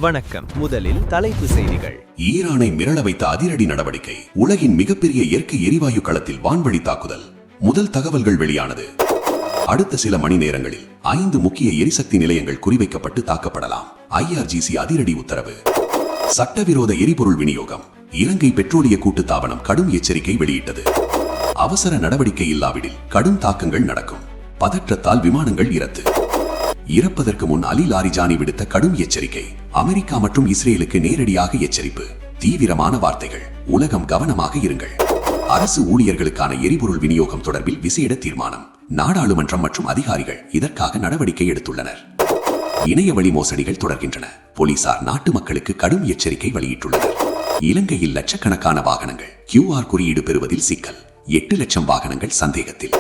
வணக்கம். முதலில் தலைப்பு செய்திகள். ஈரானை மிரள வைத்த அதிரடி நடவடிக்கை. உலகின் மிகப்பெரிய இயற்கை எரிவாயு களத்தில் வான்வழி தாக்குதல். முதல் தகவல்கள் வெளியானது. அடுத்த சில மணி நேரங்களில் 5 முக்கிய எரிசக்தி நிலையங்கள் குறிவைக்கப்பட்டு தாக்கப்படலாம். IRGC அதிரடி உத்தரவு. சட்டவிரோத எரிபொருள் விநியோகம். இலங்கை பெட்ரோலிய கூட்டுத்தாபனம் கடும் எச்சரிக்கை வெளியிட்டது. அவசர நடவடிக்கை இல்லாவிடில் கடும் தாக்கங்கள் நடக்கும். பதற்றத்தால் விமானங்கள் இரத்து. இறப்பதற்கு முன் அலி லாரிஜானி விடுத்த கடும் எச்சரிக்கை. அமெரிக்கா மற்றும் இஸ்ரேலுக்கு நேரடியாக எச்சரிப்பு. தீவிரமான வார்த்தைகள். உலகம் கவனமாக இருங்கள். அரசு ஊழியர்களுக்கான எரிபொருள் விநியோகம் தொடர்பில் விசேட தீர்மானம். நாடாளுமன்றம் மற்றும் அதிகாரிகள் இதற்காக நடவடிக்கை எடுத்துள்ளனர். இணையவழி மோசடிகள் தொடர்கின்றன. போலீசார் நாட்டு மக்களுக்கு கடும் எச்சரிக்கை வெளியிட்டுள்ளனர். இலங்கையில் லட்சக்கணக்கான வாகனங்கள் QR குறியீடு பெறுவதில் சிக்கல். 8 லட்சம் வாகனங்கள் சந்தேகத்தில்.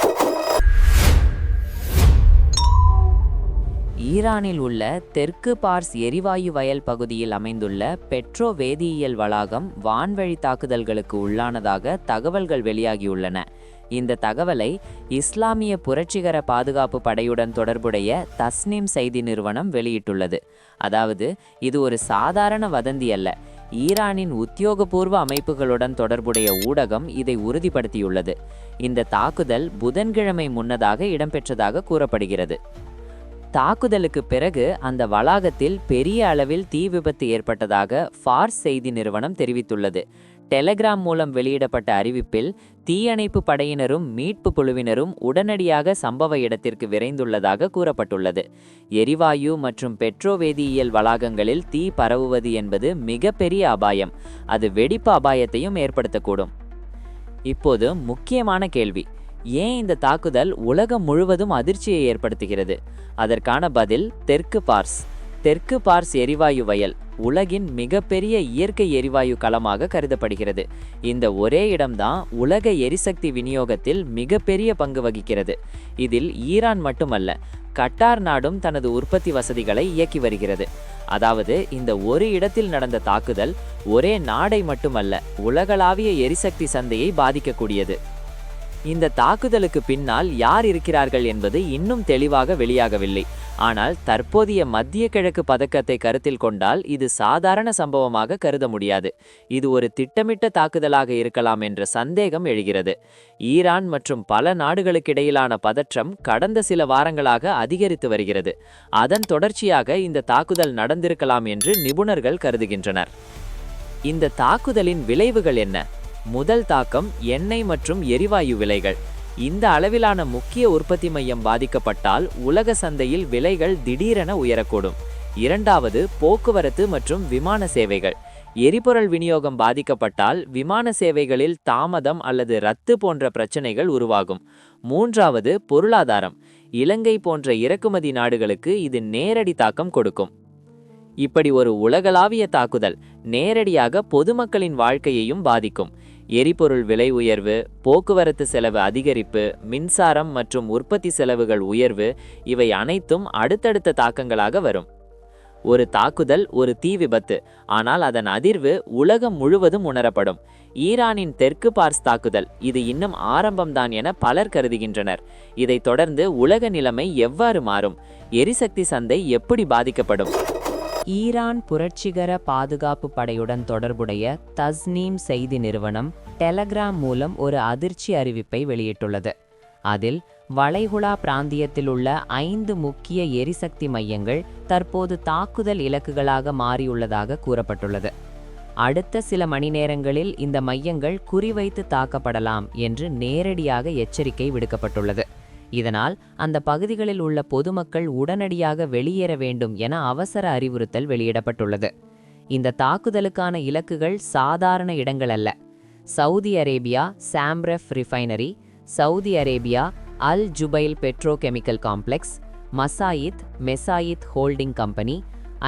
ஈரானில் உள்ள தெற்கு பார்ஸ் எரிவாயு வயல் பகுதியில் அமைந்துள்ள பெட்ரோ வேதியியல் வளாகம் வான்வழி தாக்குதல்களுக்கு உள்ளானதாக தகவல்கள் வெளியாகியுள்ளன. இந்த தகவலை இஸ்லாமிய புரட்சிகர பாதுகாப்பு படையுடன் தொடர்புடைய தஸ்னீம் செய்தி நிறுவனம் வெளியிட்டுள்ளது. அதாவது இது ஒரு சாதாரண வதந்தி அல்ல. ஈரானின் உத்தியோகபூர்வ அமைப்புகளுடன் தொடர்புடைய ஊடகம் இதை உறுதிப்படுத்தியுள்ளது. இந்த தாக்குதல் புதன்கிழமை முன்னதாக இடம்பெற்றதாக கூறப்படுகிறது. தாக்குதலுக்கு பிறகு அந்த வளாகத்தில் பெரிய அளவில் தீ விபத்து ஏற்பட்டதாக ஃபார்ஸ் செய்தி நிறுவனம் தெரிவித்துள்ளது. டெலிகிராம் மூலம் வெளியிடப்பட்ட அறிவிப்பில் தீயணைப்பு படையினரும் மீட்பு குழுவினரும் உடனடியாக சம்பவ இடத்திற்கு விரைந்துள்ளதாக கூறப்பட்டுள்ளது. எரிவாயு மற்றும் பெட்ரோ வேதியியல் வளாகங்களில் தீ பரவுவது என்பது மிகப்பெரிய அபாயம். அது வெடிப்பு அபாயத்தையும் ஏற்படுத்தக்கூடும். இப்போது முக்கியமான கேள்வி: ஏன் இந்த தாக்குதல் உலகம் முழுவதும் அதிர்ச்சியை ஏற்படுத்துகிறது? அதற்கான பதில் தெற்கு பார்ஸ் எரிவாயு வயல் உலகின் மிகப்பெரிய இயற்கை எரிவாயு களமாக கருதப்படுகிறது. இந்த ஒரே இடம்தான் உலக எரிசக்தி விநியோகத்தில் மிகப்பெரிய பங்கு வகிக்கிறது. இதில் ஈரான் மட்டுமல்ல, கட்டார் நாடும் தனது உற்பத்தி வசதிகளை இயக்கி வருகிறது. அதாவது இந்த ஒரு இடத்தில் நடந்த தாக்குதல் ஒரே நாடை மட்டுமல்ல, உலகளாவிய எரிசக்தி சந்தையை பாதிக்கக்கூடியது. இந்த தாக்குதலுக்கு பின்னால் யார் இருக்கிறார்கள் என்பது இன்னும் தெளிவாக வெளியாகவில்லை. ஆனால் தற்போதைய மத்திய கிழக்கு பதக்கத்தை கருத்தில் கொண்டால் இது சாதாரண சம்பவமாக கருத முடியாது. இது ஒரு திட்டமிட்ட தாக்குதலாக இருக்கலாம் என்ற சந்தேகம் எழுகிறது. ஈரான் மற்றும் பல நாடுகளுக்கிடையிலான பதற்றம் கடந்த சில வாரங்களாக அதிகரித்து வருகிறது. அதன் தொடர்ச்சியாக இந்த தாக்குதல் நடந்திருக்கலாம் என்று நிபுணர்கள் கருதுகின்றனர். இந்த தாக்குதலின் விளைவுகள் என்ன? முதல் தாக்கம் எண்ணெய் மற்றும் எரிவாயு விலைகள். இந்த அளவிலான முக்கிய உற்பத்தி மையம் பாதிக்கப்பட்டால் உலக சந்தையில் விலைகள் திடீரென உயரக்கூடும். இரண்டாவது, போக்குவரத்து மற்றும் விமான சேவைகள். எரிபொருள் விநியோகம் பாதிக்கப்பட்டால் விமான சேவைகளில் தாமதம் அல்லது ரத்து போன்ற பிரச்சனைகள் உருவாகும். மூன்றாவது, பொருளாதாரம். இலங்கை போன்ற இறக்குமதி நாடுகளுக்கு இது நேரடி தாக்கம் கொடுக்கும். இப்படி ஒரு உலகளாவிய தாக்குதல் நேரடியாக பொதுமக்களின் வாழ்க்கையையும் பாதிக்கும். எரிபொருள் விலை உயர்வு, போக்குவரத்து செலவு அதிகரிப்பு, மின்சாரம் மற்றும் உற்பத்தி செலவுகள் உயர்வு, இவை அனைத்தும் அடுத்தடுத்த தாக்கங்களாக வரும். ஒரு தாக்குதல் ஒரு தீ விபத்து, ஆனால் அதன் அதிர்வு உலகம் முழுவதும் உணரப்படும். ஈரானின் தெற்கு பார்ஸ் தாக்குதல் இது இன்னும் ஆரம்பம்தான் என பலர் கருதுகின்றனர். இதைத் தொடர்ந்து உலக நிலைமை எவ்வாறு மாறும்? எரிசக்தி சந்தை எப்படி பாதிக்கப்படும்? ஈரான் புரட்சிகர பாதுகாப்பு படையுடன் தொடர்புடைய தஸ்னீம் செய்தி நிறுவனம் டெலிகிராம் மூலம் ஒரு அதிர்ச்சி அறிவிப்பை வெளியிட்டுள்ளது. அதில் வளைகுடா பிராந்தியத்தில் உள்ள 5 முக்கிய எரிசக்தி மையங்கள் தற்போது தாக்குதல் இலக்குகளாக மாறியுள்ளதாக கூறப்பட்டுள்ளது. அடுத்த சில மணி நேரங்களில் இந்த மையங்கள் குறிவைத்து தாக்கப்படலாம் என்று நேரடியாக எச்சரிக்கை விடுக்கப்பட்டுள்ளது. இதனால் அந்த பகுதிகளில் உள்ள பொதுமக்கள் உடனடியாக வெளியேற வேண்டும் என அவசர அறிவுறுத்தல் வெளியிடப்பட்டுள்ளது. இந்த தாக்குதலுக்கான இலக்குகள் சாதாரண இடங்கள் அல்ல. Saudi Arabia SAMREF refinery, Saudi Arabia Al Jubail petrochemical complex, Mesaieed holding company,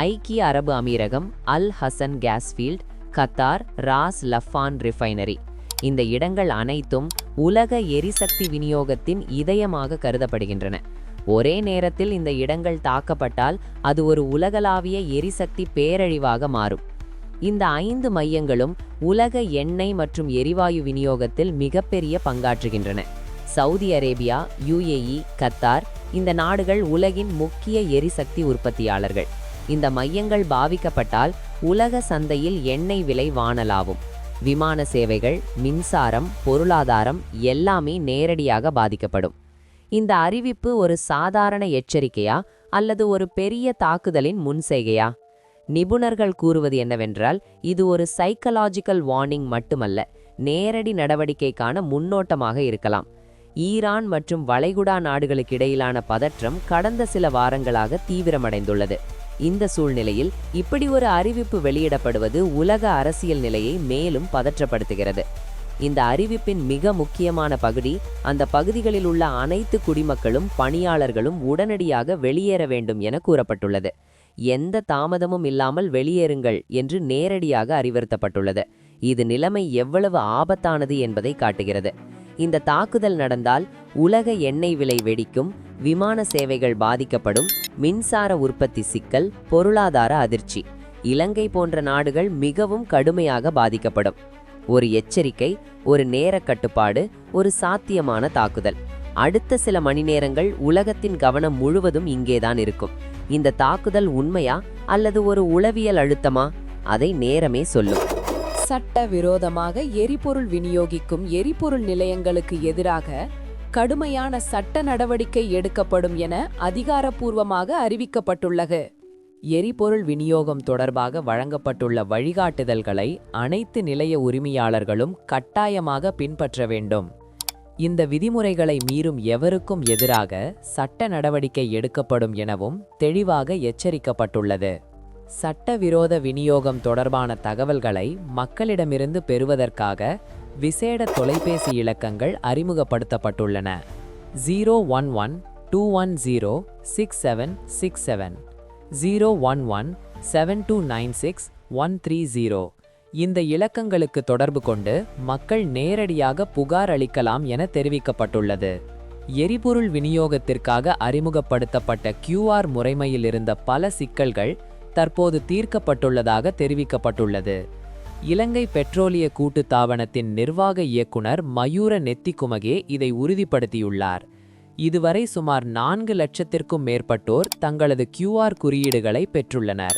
ஐக்கிய அரபு அமீரகம் Al Hosn gas field, Qatar Ras Laffan refinery. இந்த இடங்கள் அனைத்தும் உலக எரிசக்தி விநியோகத்தின் இதயமாக கருதப்படுகின்றன. ஒரே நேரத்தில் இந்த இடங்கள் தாக்கப்பட்டால் அது ஒரு உலகளாவிய எரிசக்தி பேரழிவாக மாறும். இந்த 5 மையங்களும் உலக எண்ணெய் மற்றும் எரிவாயு விநியோகத்தில் மிகப்பெரிய பங்காற்றுகின்றன. சவுதி அரேபியா, UAE, கத்தார் இந்த நாடுகள் உலகின் முக்கிய எரிசக்தி உற்பத்தியாளர்கள். இந்த மையங்கள் பாதிக்கப்பட்டால் உலக சந்தையில் எண்ணெய் விலை வானலாகும். விமான சேவைகள், மின்சாரம், பொருளாதாரம் எல்லாமே நேரடியாக பாதிக்கப்படும். இந்த அறிவிப்பு ஒரு சாதாரண எச்சரிக்கையா அல்லது ஒரு பெரிய தாக்குதலின் முன்செய்கையா? நிபுணர்கள் கூறுவது என்னவென்றால், இது ஒரு சைக்கலாஜிக்கல் வார்னிங் மட்டுமல்ல, நேரடி நடவடிக்கைக்கான முன்னோட்டமாக இருக்கலாம். ஈரான் மற்றும் வளைகுடா நாடுகளுக்கு இடையிலான பதற்றம் கடந்த சில வாரங்களாக தீவிரமடைந்துள்ளது. இந்த சூழ்நிலையில் இப்படி ஒரு அறிவிப்பு வெளியிடப்படுவது உலக அரசியல் நிலையை மேலும் பதற்றப்படுத்துகிறது. இந்த அறிவிப்பின் மிக முக்கியமான பகுதி, அந்த பகுதிகளில் உள்ள அனைத்து குடிமக்களும் பணியாளர்களும் உடனடியாக வெளியேற வேண்டும் என கூறப்பட்டுள்ளது. எந்த தாமதமும் இல்லாமல் வெளியேறுங்கள் என்று நேரடியாக அறிவுறுத்தப்பட்டுள்ளது. இது நிலைமை எவ்வளவு ஆபத்தானது என்பதை காட்டுகிறது. இந்த தாக்குதல் நடந்தால் உலக எண்ணெய் விலை வெடிக்கும், விமான சேவைகள் பாதிக்கப்படும், மின்சார உற்பத்தி சிக்கல், பொருளாதார அதிர்ச்சி. இலங்கை போன்ற நாடுகள் மிகவும் கடுமையாக பாதிக்கப்படும். ஒரு எச்சரிக்கை, ஒரு நேர கட்டுப்பாடு, ஒரு சாத்தியமான தாக்குதல். அடுத்த சில மணி நேரங்கள் உலகத்தின் கவனம் முழுவதும் இங்கேதான் இருக்கும். இந்த தாக்குதல் உண்மையா அல்லது ஒரு உளவியல் அழுத்தமா? அதை நேரமே சொல்லும். சட்டவிரோதமாக எரிபொருள் விநியோகிக்கும் எரிபொருள் நிலையங்களுக்கு எதிராக கடுமையான சட்ட நடவடிக்கை எடுக்கப்படும் என அதிகாரப்பூர்வமாக அறிவிக்கப்பட்டுள்ளது. எரிபொருள் விநியோகம் தொடர்பாக வழங்கப்பட்டுள்ள வழிகாட்டுதல்களை அனைத்து நிலைய உரிமையாளர்களும் கட்டாயமாக பின்பற்ற வேண்டும். இந்த விதிமுறைகளை மீறும் எவருக்கும் எதிராக சட்ட நடவடிக்கை எடுக்கப்படும் எனவும் தெளிவாக எச்சரிக்கப்பட்டுள்ளது. சட்டவிரோத விநியோகம் தொடர்பான தகவல்களை மக்களிடமிருந்து பெறுவதற்காக விசேட தொலைபேசி இலக்கங்கள் அறிமுகப்படுத்தப்பட்டுள்ளன. 011-210-6767, 011-7296-130. இந்த இலக்கங்களுக்கு தொடர்பு கொண்டு மக்கள் நேரடியாக புகார் அளிக்கலாம் என தெரிவிக்கப்பட்டுள்ளது. எரிபொருள் விநியோகத்திற்காக அறிமுகப்படுத்தப்பட்ட QR முறைமையில் இருந்த பல சிக்கல்கள் தற்போது தீர்க்கப்பட்டுள்ளதாக தெரிவிக்கப்பட்டுள்ளது. இலங்கை பெட்ரோலிய கூட்டுத்தாபனத்தின் நிர்வாக இயக்குனர் மயூர நெத்திக்குமகே இதை உறுதிப்படுத்தியுள்ளார். இதுவரை சுமார் 4 லட்சத்திற்கும் மேற்பட்டோர் தங்களது QR குறியீடுகளை பெற்றுள்ளனர்.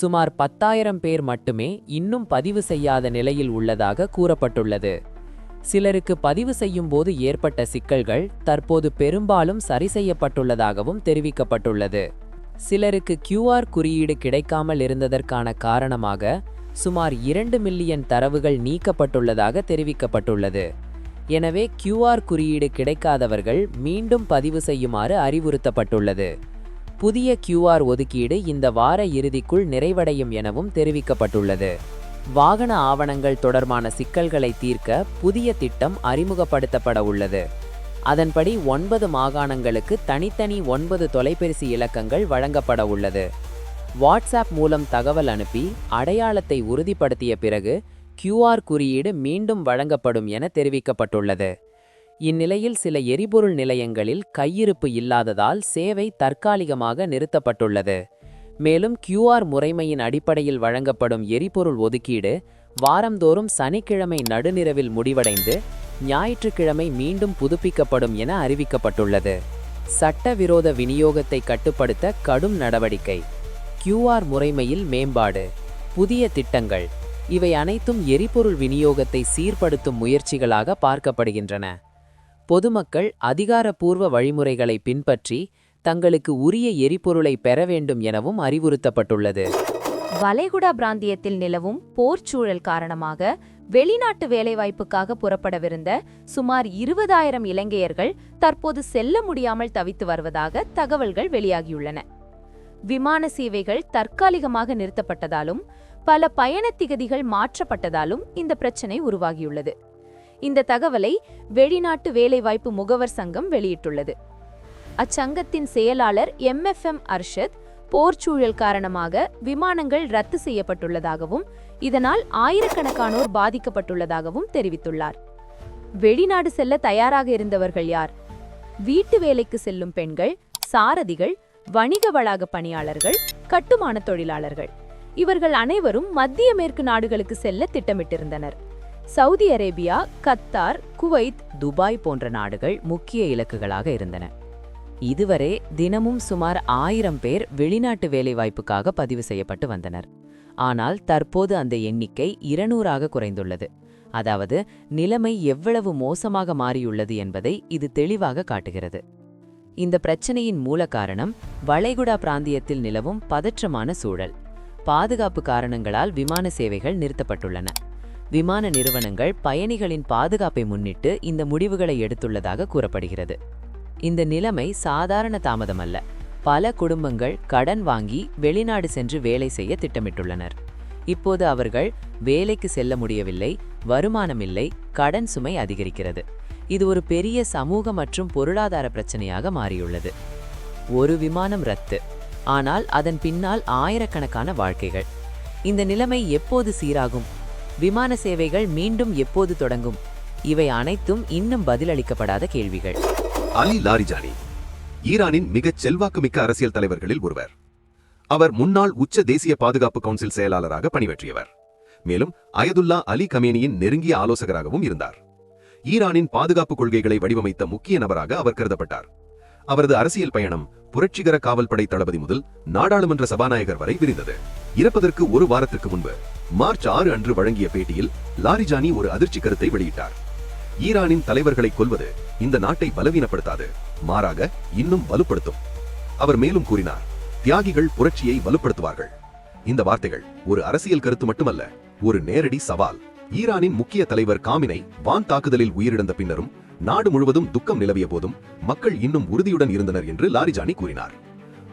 சுமார் 10,000 பேர் மட்டுமே இன்னும் பதிவு செய்யாத நிலையில் உள்ளதாக கூறப்பட்டுள்ளது. சிலருக்கு பதிவு செய்யும் போது ஏற்பட்ட சிக்கல்கள் தற்போது பெரும்பாலும் சரி செய்யப்பட்டுள்ளதாகவும் தெரிவிக்கப்பட்டுள்ளது. சிலருக்கு QR குறியீடு கிடைக்காமல் இருந்ததற்கான காரணமாக சுமார் 2 மில்லியன் தரவுகள் நீக்கப்பட்டுள்ளதாக தெரிவிக்கப்பட்டுள்ளது. எனவே QR குறியீடு கிடைக்காதவர்கள் மீண்டும் பதிவு செய்யுமாறு அறிவுறுத்தப்பட்டுள்ளது. புதிய QR ஒதுக்கீடு இந்த வார இறுதிக்குள் நிறைவடையும் எனவும் தெரிவிக்கப்பட்டுள்ளது. வாகன ஆவணங்கள் தொடர்பான சிக்கல்களை தீர்க்க புதிய திட்டம் அறிமுகப்படுத்தப்பட உள்ளது. அதன்படி 9 மாகாணங்களுக்கு தனித்தனி 9 தொலைபேசி இலக்கங்கள் வழங்கப்பட உள்ளது. வாட்ஸ்ஆப் மூலம் தகவல் அனுப்பி அடையாளத்தை உறுதிப்படுத்திய பிறகு QR குறியீடு மீண்டும் வழங்கப்படும் என தெரிவிக்கப்பட்டுள்ளது. இந்நிலையில் சில எரிபொருள் நிலையங்களில் கையிருப்பு இல்லாததால் சேவை தற்காலிகமாக நிறுத்தப்பட்டுள்ளது. மேலும் QR முறைமையின் அடிப்படையில் வழங்கப்படும் எரிபொருள் ஒதுக்கீடு வாரந்தோறும் சனிக்கிழமை நடுநிரவில் முடிவடைந்து ஞாயிற்றுக்கிழமை மீண்டும் புதுப்பிக்கப்படும் என அறிவிக்கப்பட்டுள்ளது. சட்டவிரோத விநியோகத்தை கட்டுப்படுத்த கடும் நடவடிக்கை, QR முறைமையில் மேம்பாடு, புதிய திட்டங்கள், இவை அனைத்தும் எரிபொருள் விநியோகத்தை சீர்படுத்தும் முயற்சிகளாக பார்க்கப்படுகின்றன. பொதுமக்கள் அதிகாரப்பூர்வ வழிமுறைகளை பின்பற்றி தங்களுக்கு உரிய எரிபொருளை பெற வேண்டும் எனவும் அறிவுறுத்தப்பட்டுள்ளது. வளைகுடா பிராந்தியத்தில் நிலவும் போர்ச்சூழல் காரணமாக வெளிநாட்டு வேலைவாய்ப்புக்காக புறப்படவிருந்த சுமார் 20,000 இலங்கையர்கள் தற்போது செல்ல முடியாமல் தவித்து வருவதாக தகவல்கள் வெளியாகியுள்ளன. விமான சேவைகள் தற்காலிகமாக நிறுத்தப்பட்டதாலும் பல பயண திகதிகள் மாற்றப்பட்டதாலும் இந்த பிரச்சனை உருவாகியுள்ளது. இந்த தகவலை வெளிநாட்டு வேலைவாய்ப்பு முகவர் சங்கம் வெளியிட்டுள்ளது. அச்சங்கத்தின் செயலாளர் MFM அர்ஷத் போர்ச்சூழல் காரணமாக விமானங்கள் ரத்து செய்யப்பட்டுள்ளதாகவும் இதனால் ஆயிரக்கணக்கானோர் பாதிக்கப்பட்டுள்ளதாகவும் தெரிவித்துள்ளார். வெளிநாடு செல்ல தயாராக இருந்தவர்கள் யார்? வீட்டு வேலைக்கு செல்லும் பெண்கள், சாரதிகள், வணிக வளாக பணியாளர்கள், கட்டுமான தொழிலாளர்கள். இவர்கள் அனைவரும் மத்திய மேற்கு நாடுகளுக்கு செல்ல திட்டமிட்டிருந்தனர். Saudi Arabia, Qatar, Kuwait, Dubai போன்ற நாடுகள் முக்கிய இலக்குகளாக இருந்தன. இதுவரை தினமும் சுமார் 1000 பேர் வெளிநாட்டு வேலைவாய்ப்புக்காக பதிவு செய்யப்பட்டு வந்தனர். ஆனால் தற்போது அந்த எண்ணிக்கை 200ஆக குறைந்துள்ளது. அதாவது நிலைமை எவ்வளவு மோசமாக மாறியுள்ளது என்பதை இது தெளிவாக காட்டுகிறது. இந்த பிரச்சனையின் மூல காரணம் வளைகுடா பிராந்தியத்தில் நிலவும் பதற்றமான சூழல். பாதுகாப்பு காரணங்களால் விமான சேவைகள் நிறுத்தப்பட்டுள்ளன. விமான நிறுவனங்கள் பயணிகளின் பாதுகாப்பை முன்னிட்டு இந்த முடிவுகளை எடுத்துள்ளதாக கூறப்படுகிறது. இந்த நிலைமை சாதாரண தாமதமல்ல. பல குடும்பங்கள் கடன் வாங்கி வெளிநாடு சென்று வேலை செய்ய திட்டமிட்டுள்ளனர். இப்போது அவர்கள் வேலைக்கு செல்ல முடியவில்லை, வருமானமில்லை, கடன் சுமை அதிகரிக்கிறது. இது ஒரு பெரிய சமூக மற்றும் பொருளாதார பிரச்சனையாக மாறியுள்ளது. ஒரு விமானம் ரத்து, ஆனால் அதன் பின்னால் ஆயிரக்கணக்கான வாழ்க்கைகள். இந்த நிலைமை எப்போது சீராகும்? விமான சேவைகள் மீண்டும் எப்போது தொடங்கும்? இவை அனைத்தும் இன்னும் பதிலளிக்கப்படாத கேள்விகள். அலி லாரிஜானி ஈரானின் மிகச் செல்வாக்குமிக்க அரசியல் தலைவர்களில் ஒருவர். அவர் முன்னாள் உச்ச தேசிய பாதுகாப்பு கவுன்சில் செயலாளராக பணியாற்றியவர். மேலும் அயதுல்லா அலி கமேனியின் நெருங்கிய ஆலோசகராகவும் இருந்தார். ஈரானின் பாதுகாப்பு கொள்கைகளை வடிவமைத்த முக்கிய நபராக அவர் கருதப்பட்டார். அவரது அரசியல் பயணம் புரட்சிகர காவல்படை தளபதி முதல் நாடாளுமன்ற சபாநாயகர் வரை விரிந்தது. இறப்பதற்கு ஒரு வாரத்திற்கு முன்பு மார்ச் 6 அன்று வழங்கிய பேட்டியில் லாரிஜானி ஒரு அதிர்ச்சி கருத்தை வெளியிட்டார். ஈரானின் தலைவர்களை கொல்வது இந்த நாட்டை பலவீனப்படுத்தாது, மாறாக இன்னும் வலுப்படுத்தும். அவர் மேலும் கூறினார், தியாகிகள் புரட்சியை வலுப்படுத்துவார்கள். இந்த வார்த்தைகள் ஒரு அரசியல் கருத்து மட்டுமல்ல, ஒரு நேரடி சவால். ஈரானின் முக்கிய தலைவர் காமினை வான் தாக்குதலில் உயிரிழந்த பின்னரும் நாடு முழுவதும் துக்கம் நிலவிய போதும் மக்கள் இன்னும் உறுதியுடன் இருந்தனர் என்று லாரிஜானி கூறினார்.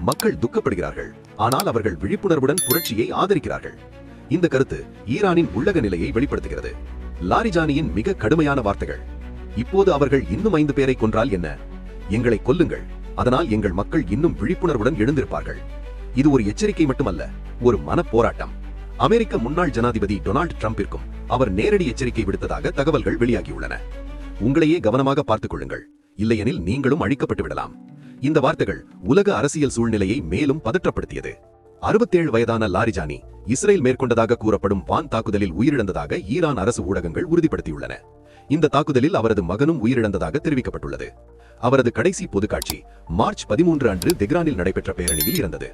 மக்கள் துக்கப்படுகிறார்கள், ஆனால் அவர்கள் விழிப்புணர்வுடன் புரட்சியை ஆதரிக்கிறார்கள். இந்த கருத்து ஈரானின் உள்ளக நிலையை வெளிப்படுத்துகிறது. லாரிஜானியின் மிக கடுமையான வார்த்தைகள். இப்போது அவர்கள் இன்னும் 5 பேரை கொன்றால் என்ன? எங்களை கொல்லுங்கள், அதனால் எங்கள் மக்கள் இன்னும் விழிப்புணர்வுடன் எழுந்திருப்பார்கள். இது ஒரு எச்சரிக்கை மட்டுமல்ல, ஒரு மனப்போராட்டம். அமெரிக்க முன்னாள் ஜனாதிபதி டொனால்ட் ட்ரம்பிற்கும் அவர் நேரடி எச்சரிக்கை விடுத்ததாக தகவல்கள் வெளியாகியுள்ளன. உங்களையே கவனமாக பார்த்துக் கொள்ளுங்கள், இல்லையெனில் நீங்களும் அழிக்கப்பட்டு விடலாம். இந்த வார்த்தைகள் உலக அரசியல் சூழ்நிலையை மேலும் பதற்றப்படுத்தியது. 67 வயதான லாரிஜானி இஸ்ரேல் மேற்கொண்டதாக கூறப்படும் வான் தாக்குதலில் உயிரிழந்ததாக ஈரான் அரசு ஊடகங்கள் உறுதிப்படுத்தியுள்ளன. இந்த தாக்குதலில் அவரது மகனும் உயிரிழந்ததாக தெரிவிக்கப்பட்டுள்ளது. அவரது கடைசி பொதுக்காட்சி மார்ச் 13 அன்று தெஹ்ரானில் நடைபெற்ற பேரணியில் இருந்தது.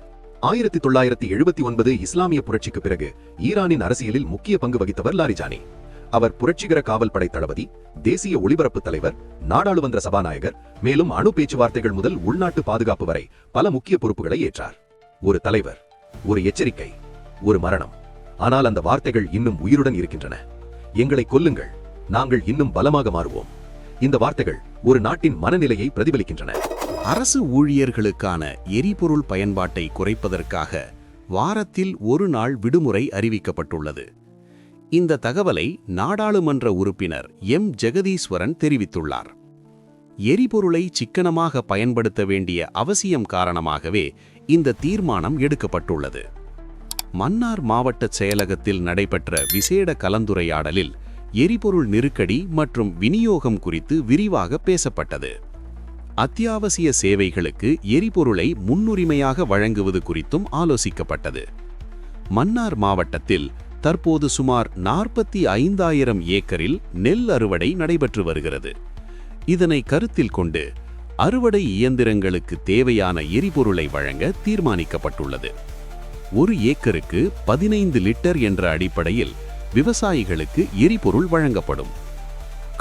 1979 இஸ்லாமிய புரட்சிக்கு பிறகு ஈரானின் அரசியலில் முக்கிய பங்கு வகித்தவர் லாரிஜானி. அவர் புரட்சிகர காவல் படை தளபதி, தேசிய ஒளிபரப்பு தலைவர், நாடாளுமன்ற சபாநாயகர், மேலும் அணு பேச்சுவார்த்தைகள் முதல் உள்நாட்டு பாதுகாப்பு வரை பல முக்கிய பொறுப்புகளை ஏற்றார். ஒரு தலைவர், ஒரு எச்சரிக்கை, ஒரு மரணம். ஆனால் அந்த வார்த்தைகள் இன்னும் உயிருடன் இருக்கின்றன. எங்களை கொல்லுங்கள், நாங்கள் இன்னும் பலமாக மாறுவோம். இந்த வார்த்தைகள் ஒரு நாட்டின் மனநிலையை பிரதிபலிக்கின்றன. அரசு ஊழியர்களுக்கான எரிபொருள் பயன்பாட்டை குறைப்பதற்காக வாரத்தில் ஒரு நாள் விடுமுறை அறிவிக்கப்பட்டுள்ளது. இந்த தகவலை நாடாளுமன்ற உறுப்பினர் எம் ஜெகதீஸ்வரன் தெரிவித்துள்ளார். எரிபொருளை சிக்கனமாக பயன்படுத்த வேண்டிய அவசியம் காரணமாகவே இந்த தீர்மானம் எடுக்கப்பட்டுள்ளது. மன்னார் மாவட்ட செயலகத்தில் நடைபெற்ற விசேட கலந்துரையாடலில் எரிபொருள் நெருக்கடி மற்றும் விநியோகம் குறித்து விரிவாக பேசப்பட்டது. அத்தியாவசிய சேவைகளுக்கு எரிபொருளை முன்னுரிமையாக வழங்குவது குறித்தும் ஆலோசிக்கப்பட்டது. மன்னார் மாவட்டத்தில் தற்போது சுமார் 45,000 ஏக்கரில் நெல் அறுவடை நடைபெற்று வருகிறது. இதனை கருத்தில் கொண்டு அறுவடை இயந்திரங்களுக்கு தேவையான எரிபொருளை வழங்க தீர்மானிக்கப்பட்டுள்ளது. ஒரு ஏக்கருக்கு 15 லிட்டர் என்ற அடிப்படையில் விவசாயிகளுக்கு எரிபொருள் வழங்கப்படும்.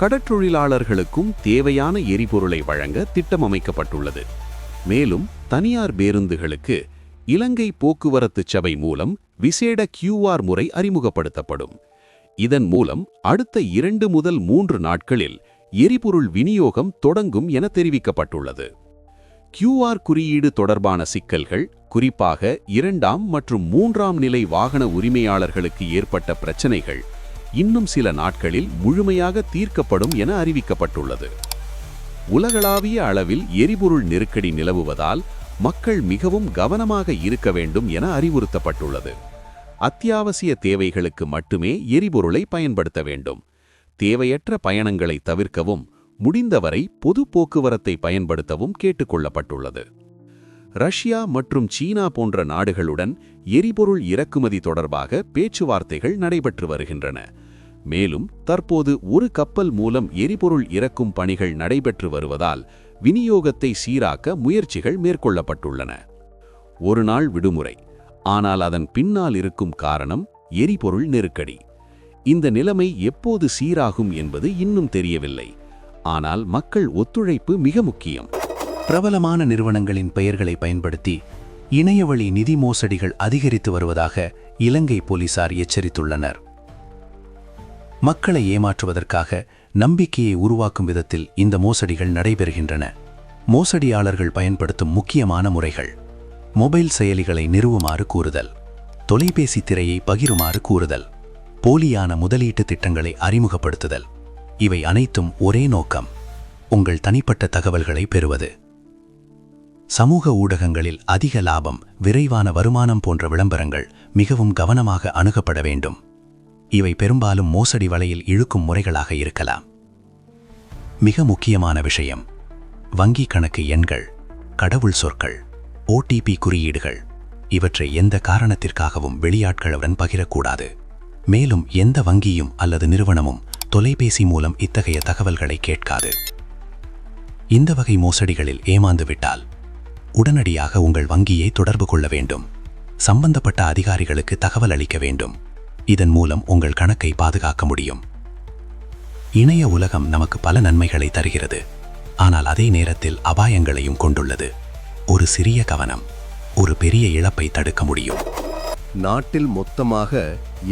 கடற்றொழிலாளர்களுக்கும் தேவையான எரிபொருளை வழங்க திட்டம் அமைக்கப்பட்டுள்ளது. மேலும் தனியார் பேருந்துகளுக்கு இலங்கை போக்குவரத்து சபை மூலம் விசேட QR முறை அறிமுகப்படுத்தப்படும். இதன் மூலம் அடுத்த 2 முதல் 3 நாட்களில் எரிபொருள் விநியோகம் தொடங்கும் என தெரிவிக்கப்பட்டுள்ளது. QR குறியீடு தொடர்பான சிக்கல்கள், குறிப்பாக 2ஆம் மற்றும் 3ஆம் நிலை வாகன உரிமையாளர்களுக்கு ஏற்பட்ட பிரச்சனைகள் இன்னும் சில நாட்களில் முழுமையாக தீர்க்கப்படும் என அறிவிக்கப்பட்டுள்ளது. உலகளாவிய அளவில் எரிபொருள் நெருக்கடி நிலவுவதால் மக்கள் மிகவும் கவனமாக இருக்க வேண்டும் என அறிவுறுத்தப்பட்டுள்ளது. அத்தியாவசிய தேவைகளுக்கு மட்டுமே எரிபொருளை பயன்படுத்த வேண்டும். தேவையற்ற பயணங்களை தவிர்க்கவும், முடிந்தவரை பொது போக்குவரத்தை பயன்படுத்தவும் கேட்டுக்கொள்ளப்பட்டுள்ளது. ரஷ்யா மற்றும் சீனா போன்ற நாடுகளுடன் எரிபொருள் இறக்குமதி தொடர்பாக பேச்சுவார்த்தைகள் நடைபெற்று வருகின்றன. மேலும் தற்போது ஒரு கப்பல் மூலம் எரிபொருள் இறக்கும் பணிகள் நடைபெற்று வருவதால் விநியோகத்தை சீராக்க முயற்சிகள் மேற்கொள்ளப்பட்டுள்ளன. ஒரு நாள் விடுமுறை, ஆனால் அதன் பின்னால் இருக்கும் காரணம் எரிபொருள் நெருக்கடி. இந்த நிலைமை எப்போது சீராகும் என்பது இன்னும் தெரியவில்லை. ஆனால் மக்கள் ஒத்துழைப்பு மிக முக்கியம். பிரபலமான நிறுவனங்களின் பெயர்களை பயன்படுத்தி இணையவழி நிதி மோசடிகள் அதிகரித்து வருவதாக இலங்கை போலீசார் எச்சரித்துள்ளனர். மக்களை ஏமாற்றுவதற்காக நம்பிக்கையை உருவாக்கும் விதத்தில் இந்த மோசடிகள் நடைபெறுகின்றன. மோசடியாளர்கள் பயன்படுத்தும் முக்கியமான முறைகள்: மொபைல் செயலிகளை நிறுவுமாறு கூறுதல், தொலைபேசி திரையை பகிருமாறு கூறுதல், போலியான முதலீட்டு திட்டங்களை அறிமுகப்படுத்துதல். இவை அனைத்தும் ஒரே நோக்கம்: உங்கள் தனிப்பட்ட தகவல்களை பெறுவது. சமூக ஊடகங்களில் அதிக லாபம், விரைவான வருமானம் போன்ற விளம்பரங்கள் மிகவும் கவனமாக அணுகப்பட வேண்டும். இவை பெரும்பாலும் மோசடி வலையில் இழுக்கும் முறைகளாக இருக்கலாம். மிக முக்கியமான விஷயம்: வங்கி கணக்கு எண்கள், கடவுள் சொற்கள், OTP குறியீடுகள் இவற்றை எந்த காரணத்திற்காகவும் வெளியாட்களுடன் பகிரக்கூடாது. மேலும் எந்த வங்கியும் அல்லது நிறுவனமும் தொலைபேசி மூலம் இத்தகைய தகவல்களை கேட்காது. இந்த வகை மோசடிகளில் ஏமாந்துவிட்டால் உடனடியாக உங்கள் வங்கியை தொடர்பு கொள்ள வேண்டும். சம்பந்தப்பட்ட அதிகாரிகளுக்கு தகவல் அளிக்க வேண்டும். இதன் மூலம் உங்கள் கணக்கை பாதுகாக்க முடியும். இணைய உலகம் நமக்கு பல நன்மைகளை தருகிறது, ஆனால் அதே நேரத்தில் அபாயங்களையும் கொண்டுள்ளது. ஒரு சிறிய கவனம் ஒரு பெரிய இழப்பை தடுக்க முடியும். நாட்டில் மொத்தமாக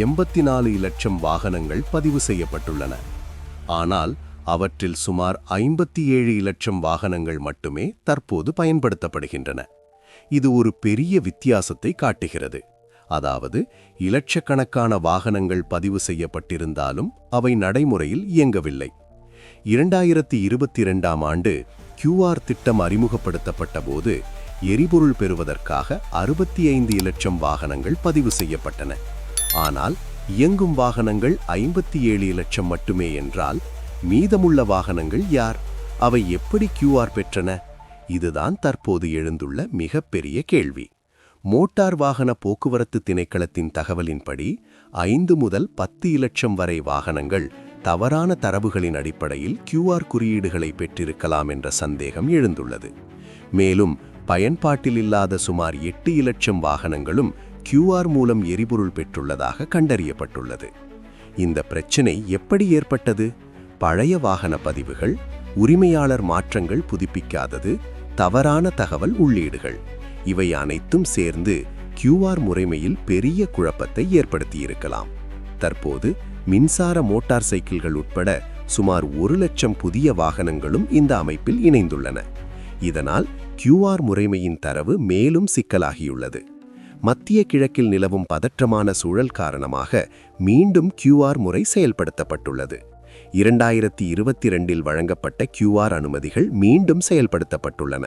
84 லட்சம் வாகனங்கள் பதிவு செய்யப்பட்டுள்ளன. ஆனால் அவற்றில் சுமார் 57 லட்சம் வாகனங்கள் மட்டுமே தற்போது பயன்படுத்தப்படுகின்றன. இது ஒரு பெரிய வித்தியாசத்தை காட்டுகிறது. அதாவது இலட்சக்கணக்கான வாகனங்கள் பதிவு செய்யப்பட்டிருந்தாலும் அவை நடைமுறையில் இயங்கவில்லை. 2022ஆம் ஆண்டு QR திட்டம் அறிமுகப்படுத்தப்பட்ட போது எரிபொருள் பெறுவதற்காக 65 லட்சம் வாகனங்கள் பதிவு செய்யப்பட்டன. ஆனால் இயங்கும் வாகனங்கள் 57 லட்சம் மட்டுமே என்றால் மீதமுள்ள வாகனங்கள் யார்? அவை எப்படி QR பெற்றன? இதுதான் தற்போது எழுந்துள்ள மிகப்பெரிய கேள்வி. மோட்டார் வாகன போக்குவரத்து திணைக்களத்தின் தகவலின்படி 5 முதல் 10 லட்சம் வரை வாகனங்கள் தவறான தரவுகளின் அடிப்படையில் QR குறியீடுகளை பெற்றிருக்கலாம் என்ற சந்தேகம் எழுந்துள்ளது. மேலும் பயன்பாட்டில் இல்லாத சுமார் 8 லட்சம் வாகனங்களும் QR மூலம் எரிபொருள் பெற்றுள்ளதாக கண்டறியப்பட்டுள்ளது. இந்த பிரச்சினை எப்படி ஏற்பட்டது? பழைய வாகன பதிவுகள், உரிமையாளர் மாற்றங்கள் புதுப்பிக்காதது, தவறான தகவல் உள்ளீடுகள் இவை அனைத்தும் சேர்ந்து QR முறைமையில் பெரிய குழப்பத்தை ஏற்படுத்தியிருக்கலாம். தற்போது மின்சார மோட்டார் சைக்கிள்கள் உட்பட சுமார் 1 லட்சம் புதிய வாகனங்களும் இந்த அமைப்பில் இணைந்துள்ளன. இதனால் QR முறைமையின் தரவு மேலும் சிக்கலாகியுள்ளது. மத்திய கிழக்கில் நிலவும் பதற்றமான சூழல் காரணமாக மீண்டும் QR முறை செயல்படுத்தப்பட்டுள்ளது. 2022இல் வழங்கப்பட்ட QR அனுமதிகள் மீண்டும் செயல்படுத்தப்பட்டுள்ளன.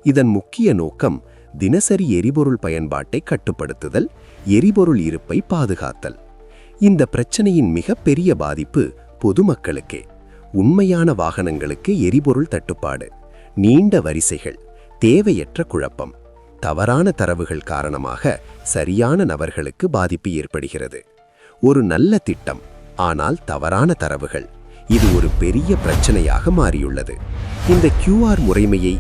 இதன் முக்கிய நோக்கம் தினசரி எரிபொருள் பயன்பாட்டை கட்டுப்படுத்துதல், எரிபொருள் இருப்பை பாதுகாத்தல். இந்த பிரச்சனையின் மிகப்பெரிய பாதிப்பு பொதுமக்களுக்கே. உண்மையான வாகனங்களுக்கு எரிபொருள் தட்டுப்பாடு, நீண்ட வரிசைகள், தேவையற்ற குழப்பம், தவறான தரவுகள் காரணமாக சரியான நபர்களுக்கு பாதிப்பு ஏற்படுகிறது. ஒரு நல்ல திட்டம், ஆனால் தவறான தரவுகள், இது ஒரு பெரிய பிரச்சனையாக மாறியுள்ளது. இந்த QR முறைமையை